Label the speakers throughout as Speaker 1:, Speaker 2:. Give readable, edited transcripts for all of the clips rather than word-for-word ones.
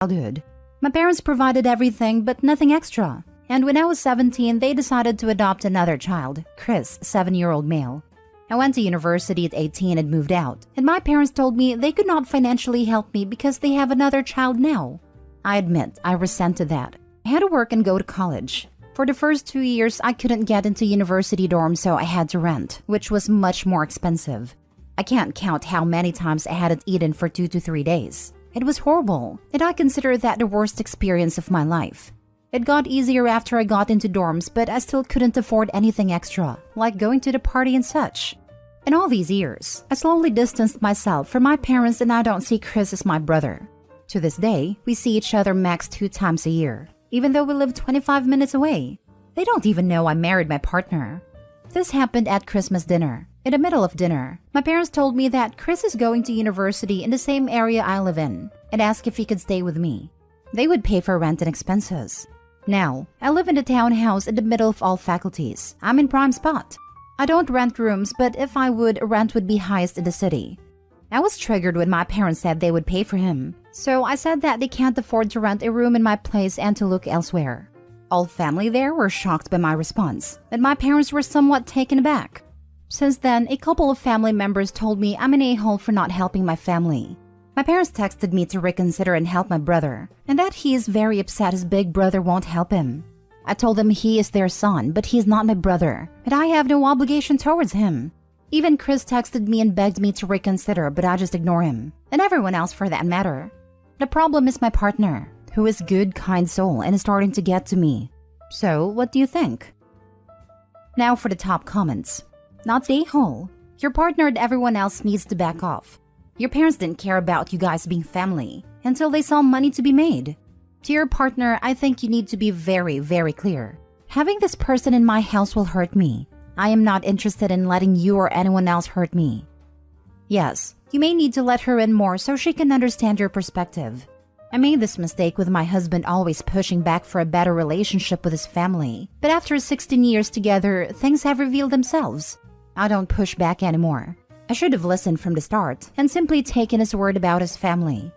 Speaker 1: childhood. My parents provided everything but nothing extra. And when I was 17, they decided to adopt another child, Chris, 7-year-old male. I went to university at 18 and moved out, and my parents told me they could not financially help me because they have another child now. I admit I resented that. I had to work and go to college. For the first 2 years, I couldn't get into university dorms, so I had to rent, which was much more expensive. I can't count how many times I hadn't eaten for 2 to 3 days. It was horrible, and I consider that the worst experience of my life. It got easier after I got into dorms, but I still couldn't afford anything extra, like going to the party and such. In all these years, I slowly distanced myself from my parents, and I don't see Chris as my brother. To this day, we see each other max 2 times a year, even though we live 25 minutes away. They don't even know I married my partner. This happened at Christmas dinner. In the middle of dinner, my parents told me that Chris is going to university in the same area I live in and asked if he could stay with me. They would pay for rent and expenses. Now, I live in a townhouse in the middle of all faculties. I'm in prime spot. I don't rent rooms, but if I would, rent would be highest in the city. I was triggered when my parents said they would pay for him. So I said that they can't afford to rent a room in my place and to look elsewhere. All family there were shocked by my response, and my parents were somewhat taken aback. Since then, a couple of family members told me I'm an a-hole for not helping my family. My parents texted me to reconsider and help my brother, and that he is very upset his big brother won't help him. I told them he is their son, but he is not my brother, and I have no obligation towards him. Even Chris texted me and begged me to reconsider, but I just ignore him, and everyone else for that matter. The problem is my partner, who is good, kind soul and is starting to get to me. So, what do you think? Now for the top comments. Not the a-hole. Your partner and everyone else needs to back off. Your parents didn't care about you guys being family until they saw money to be made. To your partner, I think you need to be very, very clear. Having this person in my house will hurt me. I am not interested in letting you or anyone else hurt me. Yes, you may need to let her in more so she can understand your perspective. I made this mistake with my husband always pushing back for a better relationship with his family. But after 16 years together, things have revealed themselves. I don't push back anymore. I should have listened from the start and simply taken his word about his family.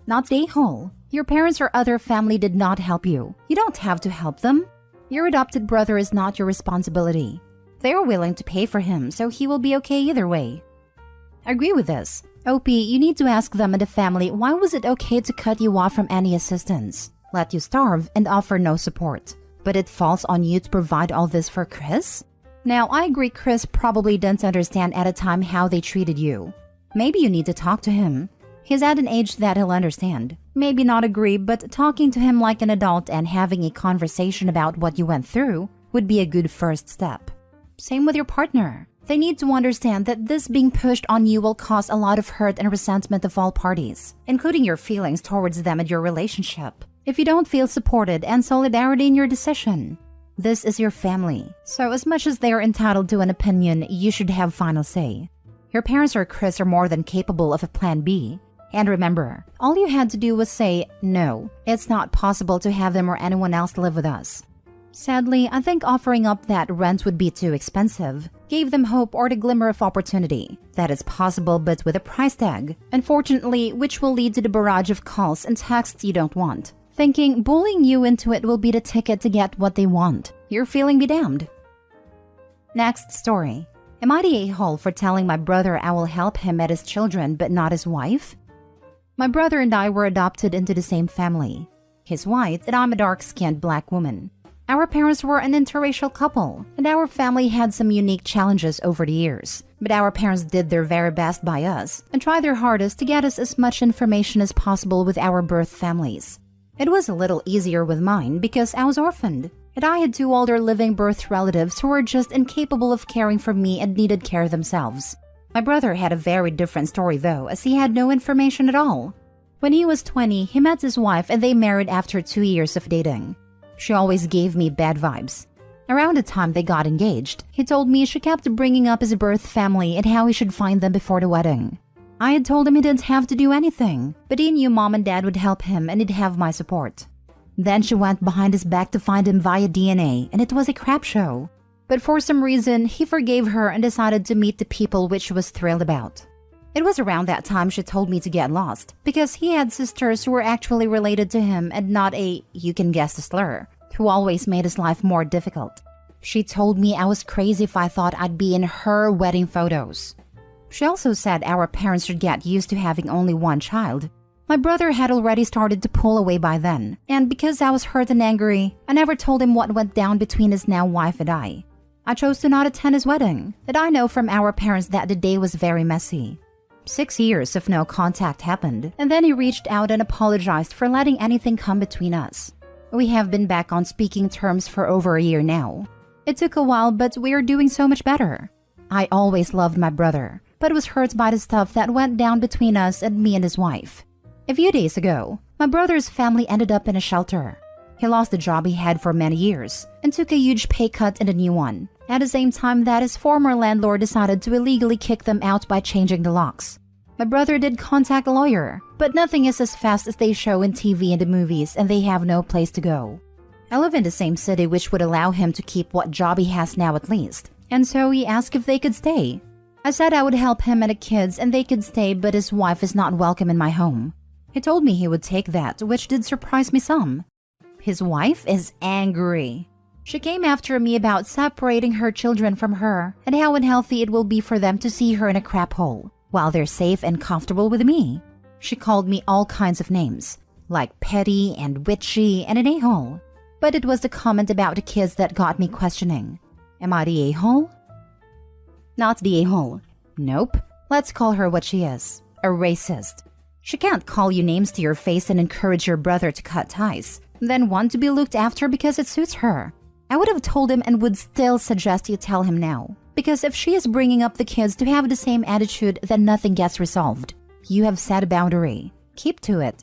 Speaker 1: Not the a-hole. Your parents or other family did not help you. You don't have to help them. Your adopted brother is not your responsibility. They are willing to pay for him, so he will be okay either way. I agree with this. OP, you need to ask them and the family why was it okay to cut you off from any assistance, let you starve, and offer no support. But it falls on you to provide all this for Chris? Now, I agree Chris probably didn't understand at a time how they treated you. Maybe you need to talk to him. He's at an age that he'll understand. Maybe not agree, but talking to him like an adult and having a conversation about what you went through would be a good first step. Same with your partner. They need to understand that this being pushed on you will cause a lot of hurt and resentment of all parties, including your feelings towards them and your relationship, if you don't feel supported and solidarity in your decision. This is your family, so as much as they are entitled to an opinion, you should have final say. Your parents or Chris are more than capable of a plan B. And remember, all you had to do was say, no, it's not possible to have them or anyone else live with us. Sadly, I think offering up that rent would be too expensive gave them hope or the glimmer of opportunity. That is possible, but with a price tag, unfortunately, which will lead to the barrage of calls and texts you don't want. Thinking bullying you into it will be the ticket to get what they want. Your feeling be damned. Next story. Am I the a-hole for telling my brother I will help him at his children but not his wife? My brother and I were adopted into the same family. He's white and I'm a dark-skinned black woman. Our parents were an interracial couple, and our family had some unique challenges over the years. But our parents did their very best by us and tried their hardest to get us as much information as possible with our birth families. It was a little easier with mine because I was orphaned, and I had 2 older living birth relatives who were just incapable of caring for me and needed care themselves. My brother had a very different story though, as he had no information at all. When he was 20, he met his wife and they married after 2 years of dating. She always gave me bad vibes. Around the time they got engaged, he told me she kept bringing up his birth family and how he should find them before the wedding. I had told him he didn't have to do anything, but he knew mom and dad would help him and he'd have my support. Then she went behind his back to find him via DNA, and it was a crap show. But for some reason, he forgave her and decided to meet the people which she was thrilled about. It was around that time she told me to get lost because he had sisters who were actually related to him and not a, you can guess the slur, who always made his life more difficult. She told me I was crazy if I thought I'd be in her wedding photos. She also said our parents should get used to having only one child. My brother had already started to pull away by then, and because I was hurt and angry, I never told him what went down between his now wife and I. I chose to not attend his wedding, and I know from our parents that the day was very messy. 6 years of no contact happened, and then he reached out and apologized for letting anything come between us. We have been back on speaking terms for over a year now. It took a while, but we are doing so much better. I always loved my brother, but was hurt by the stuff that went down between us and me and his wife. A few days ago, my brother's family ended up in a shelter. He lost the job he had for many years and took a huge pay cut in a new one, at the same time that his former landlord decided to illegally kick them out by changing the locks. My brother did contact a lawyer, but nothing is as fast as they show in TV and the movies, and they have no place to go. I live in the same city, which would allow him to keep what job he has now at least, and so he asked if they could stay. I said I would help him and the kids and they could stay, but his wife is not welcome in my home. He told me he would take that, which did surprise me some. His wife is angry. She came after me about separating her children from her and how unhealthy it will be for them to see her in a crap hole, while they're safe and comfortable with me. She called me all kinds of names, like petty and witchy and an a-hole. But it was the comment about the kids that got me questioning. Am I the a-hole? Not the a-hole. Nope. Let's call her what she is, a racist. She can't call you names to your face and encourage your brother to cut ties, then want to be looked after because it suits her. I would have told him and would still suggest you tell him now, because if she is bringing up the kids to have the same attitude, then nothing gets resolved. You have set a boundary. Keep to it.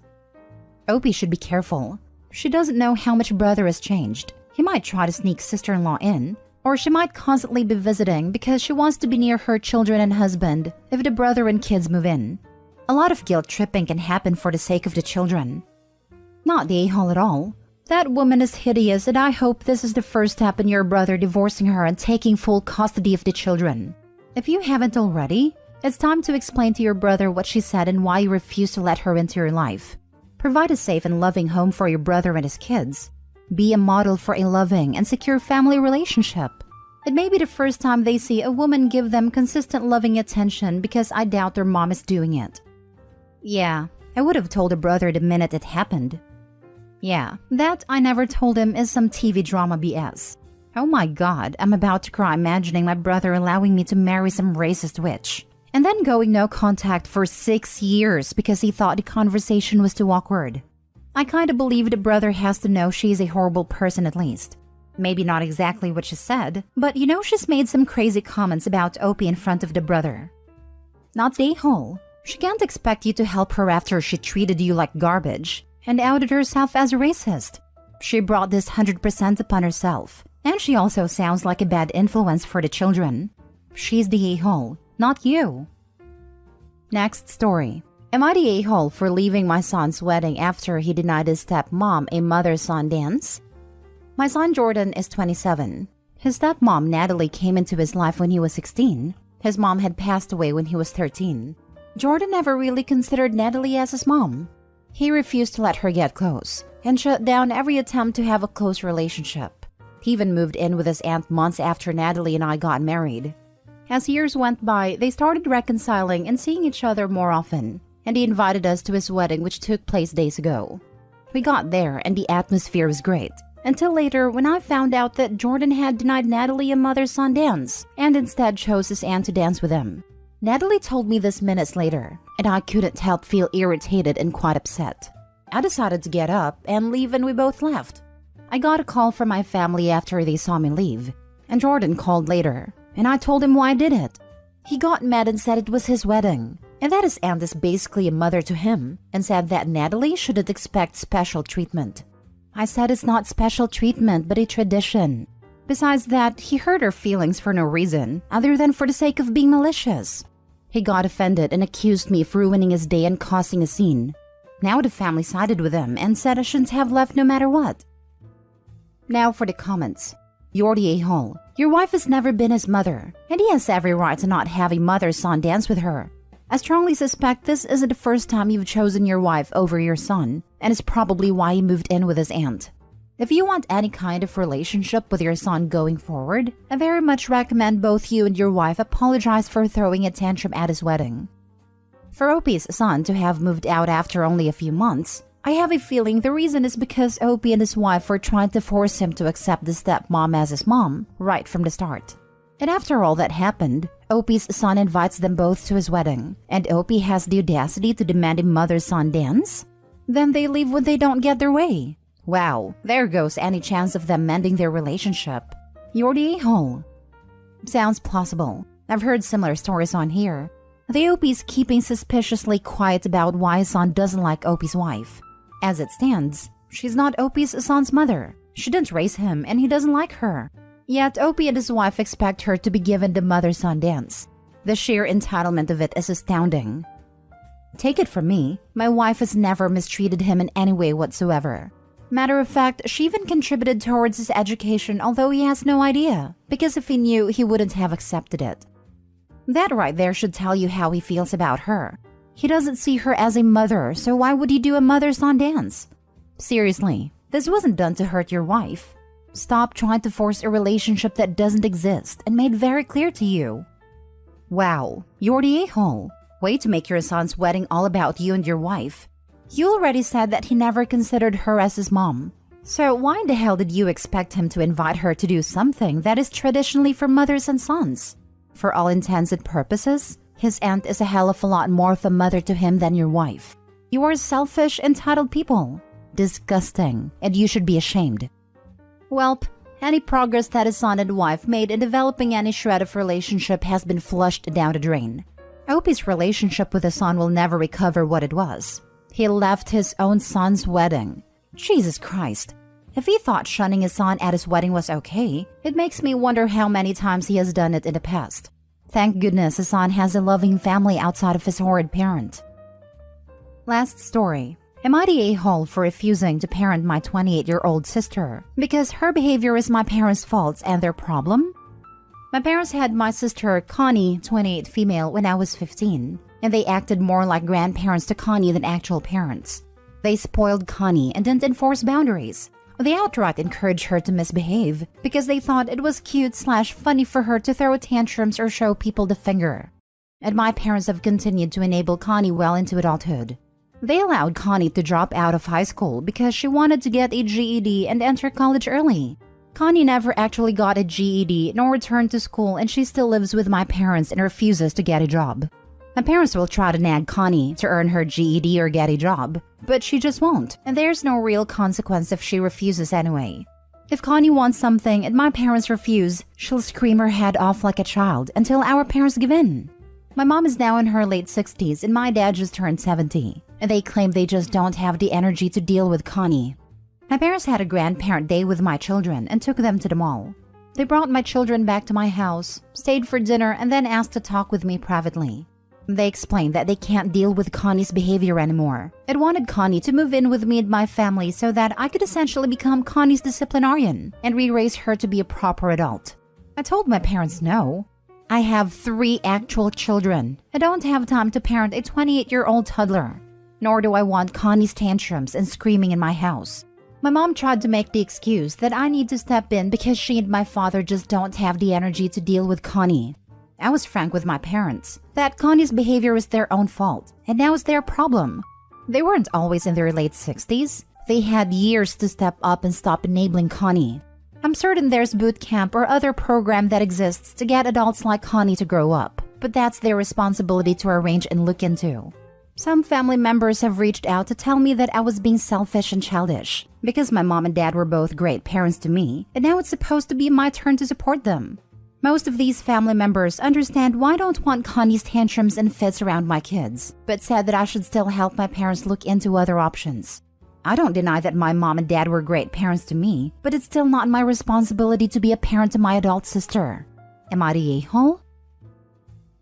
Speaker 1: Opie should be careful. She doesn't know how much brother has changed. He might try to sneak sister-in-law in, or she might constantly be visiting because she wants to be near her children and husband if the brother and kids move in. A lot of guilt tripping can happen for the sake of the children. Not the a-hole at all. That woman is hideous, and I hope this is the first step in your brother divorcing her and taking full custody of the children. If you haven't already, it's time to explain to your brother what she said and why you refuse to let her into your life. Provide a safe and loving home for your brother and his kids. Be a model for a loving and secure family relationship. It may be the first time they see a woman give them consistent loving attention, because I doubt their mom is doing it. Yeah, I would have told a brother the minute it happened. Yeah, that I never told him is some TV drama BS. Oh my god, I'm about to cry imagining my brother allowing me to marry some racist witch. And then going no contact for 6 years because he thought the conversation was too awkward. I kinda believe the brother has to know she's a horrible person at least. Maybe not exactly what she said, but you know she's made some crazy comments about Opie in front of the brother. Not the a-hole. She can't expect you to help her after she treated you like garbage and outed herself as a racist. She brought this 100% upon herself, and she also sounds like a bad influence for the children. She's the a-hole, not you. Next story. Am I the a-hole for leaving my son's wedding after he denied his stepmom a mother-son dance? My son Jordan is 27. His stepmom Natalie came into his life when he was 16. His mom had passed away when he was 13. Jordan never really considered Natalie as his mom. He refused to let her get close and shut down every attempt to have a close relationship. He even moved in with his aunt months after Natalie and I got married. As years went by, they started reconciling and seeing each other more often, and he invited us to his wedding, which took place days ago. We got there and the atmosphere was great, until later when I found out that Jordan had denied Natalie a mother-son dance and instead chose his aunt to dance with him. Natalie told me this minutes later, and I couldn't help feel irritated and quite upset. I decided to get up and leave, and we both left. I got a call from my family after they saw me leave, and Jordan called later, and I told him why I did it. He got mad and said it was his wedding, and that his aunt is basically a mother to him, and said that Natalie shouldn't expect special treatment. I said it's not special treatment, but a tradition. Besides that, he hurt her feelings for no reason, other than for the sake of being malicious. He got offended and accused me of ruining his day and causing a scene. Now the family sided with him and said I shouldn't have left no matter what. Now for the comments. You're the a-hole. Your wife has never been his mother, and he has every right to not have a mother-son dance with her. I strongly suspect this isn't the first time you've chosen your wife over your son, and it's probably why he moved in with his aunt. If you want any kind of relationship with your son going forward, I very much recommend both you and your wife apologize for throwing a tantrum at his wedding. For Opie's son to have moved out after only a few months, I have a feeling the reason is because Opie and his wife were trying to force him to accept the stepmom as his mom right from the start. And after all that happened, Opie's son invites them both to his wedding, and Opie has the audacity to demand a mother-son dance? Then they leave when they don't get their way. Wow, there goes any chance of them mending their relationship. You're the a-hole. Sounds plausible. I've heard similar stories on here. The Opie's keeping suspiciously quiet about why his son doesn't like Opie's wife. As it stands, she's not Opie's son's mother. She didn't raise him and he doesn't like her. Yet Opie and his wife expect her to be given the mother-son dance. The sheer entitlement of it is astounding. Take it from me, my wife has never mistreated him in any way whatsoever. Matter of fact, she even contributed towards his education, although he has no idea, because if he knew, he wouldn't have accepted it. That right there should tell you how he feels about her. He doesn't see her as a mother, so why would he do a mother-son dance? Seriously, this wasn't done to hurt your wife. Stop trying to force a relationship that doesn't exist and made very clear to you. Wow, you're the a-hole. Way to make your son's wedding all about you and your wife. You already said that he never considered her as his mom. So why in the hell did you expect him to invite her to do something that is traditionally for mothers and sons? For all intents and purposes, his aunt is a hell of a lot more of a mother to him than your wife. You are selfish, entitled people. Disgusting, and you should be ashamed. Welp, any progress that his son and wife made in developing any shred of relationship has been flushed down the drain. Opie's relationship with his son will never recover what it was. He left his own son's wedding. Jesus Christ. If he thought shunning his son at his wedding was okay, it makes me wonder how many times he has done it in the past. Thank goodness his son has a loving family outside of his horrid parent. Last story. Am I the a-hole for refusing to parent my 28-year-old sister because her behavior is my parents' fault and their problem? My parents had my sister, Connie, 28 female, when I was 15, and they acted more like grandparents to Connie than actual parents. They spoiled Connie and didn't enforce boundaries. They outright encouraged her to misbehave because they thought it was cute/funny for her to throw tantrums or show people the finger. And my parents have continued to enable Connie well into adulthood. They allowed Connie to drop out of high school because she wanted to get a GED and enter college early. Connie never actually got a GED nor returned to school, and she still lives with my parents and refuses to get a job. My parents will try to nag Connie to earn her GED or get a job, but she just won't, and there's no real consequence if she refuses anyway. If Connie wants something and my parents refuse, she'll scream her head off like a child until our parents give in. My mom is now in her late 60s and my dad just turned 70, and they claim they just don't have the energy to deal with Connie. My parents had a grandparent day with my children and took them to the mall. They brought my children back to my house, stayed for dinner, and then asked to talk with me privately. They explained that they can't deal with Connie's behavior anymore and wanted Connie to move in with me and my family so that I could essentially become Connie's disciplinarian and re-raise her to be a proper adult. I told my parents no. I have 3 actual children. I don't have time to parent a 28-year-old toddler. Nor do I want Connie's tantrums and screaming in my house. My mom tried to make the excuse that I need to step in because she and my father just don't have the energy to deal with Connie. I was frank with my parents that Connie's behavior is their own fault, and now it's their problem. They weren't always in their late 60s. They had years to step up and stop enabling Connie. I'm certain there's boot camp or other program that exists to get adults like Connie to grow up, but that's their responsibility to arrange and look into. Some family members have reached out to tell me that I was being selfish and childish because my mom and dad were both great parents to me, and now it's supposed to be my turn to support them. Most of these family members understand why I don't want Connie's tantrums and fits around my kids, but said that I should still help my parents look into other options. I don't deny that my mom and dad were great parents to me, but it's still not my responsibility to be a parent to my adult sister. Am I the a-hole?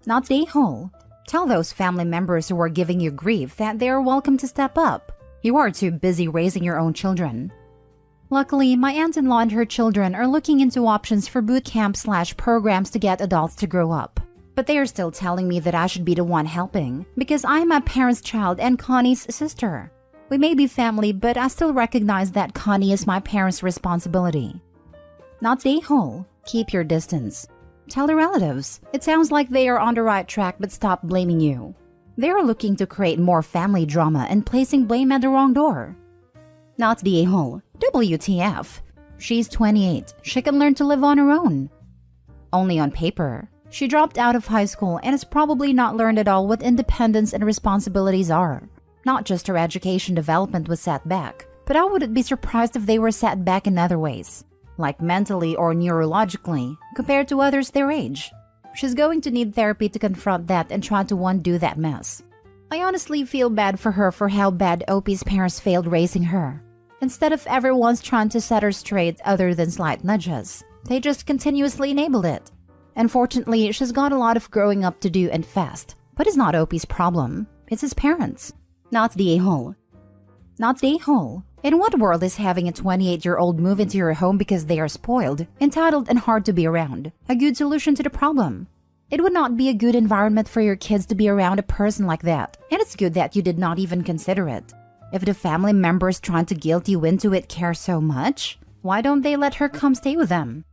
Speaker 1: Not the a-hole. Tell those family members who are giving you grief that they are welcome to step up. You are too busy raising your own children. Luckily, my aunt-in-law and her children are looking into options for boot camp/programs to get adults to grow up. But they are still telling me that I should be the one helping because I am my parents' child and Connie's sister. We may be family, but I still recognize that Connie is my parents' responsibility. Not the a-hole. Keep your distance. Tell the relatives. It sounds like they are on the right track, but stop blaming you. They are looking to create more family drama and placing blame at the wrong door. Not the a-hole. WTF. She's 28. She can learn to live on her own. Only on paper. She dropped out of high school and has probably not learned at all what independence and responsibilities are. Not just her education development was set back, but I wouldn't be surprised if they were set back in other ways, like mentally or neurologically, compared to others their age. She's going to need therapy to confront that and try to undo that mess. I honestly feel bad for her for how bad Opie's parents failed raising her. Instead of everyone's trying to set her straight other than slight nudges, they just continuously enabled it. Unfortunately, she's got a lot of growing up to do and fast, but it's not Opie's problem, it's his parents. Not the a-hole. Not the a-hole. In what world is having a 28-year-old move into your home because they are spoiled, entitled, and hard to be around a good solution to the problem? It would not be a good environment for your kids to be around a person like that, and it's good that you did not even consider it. If the family members trying to guilt you into it care so much, why don't they let her come stay with them?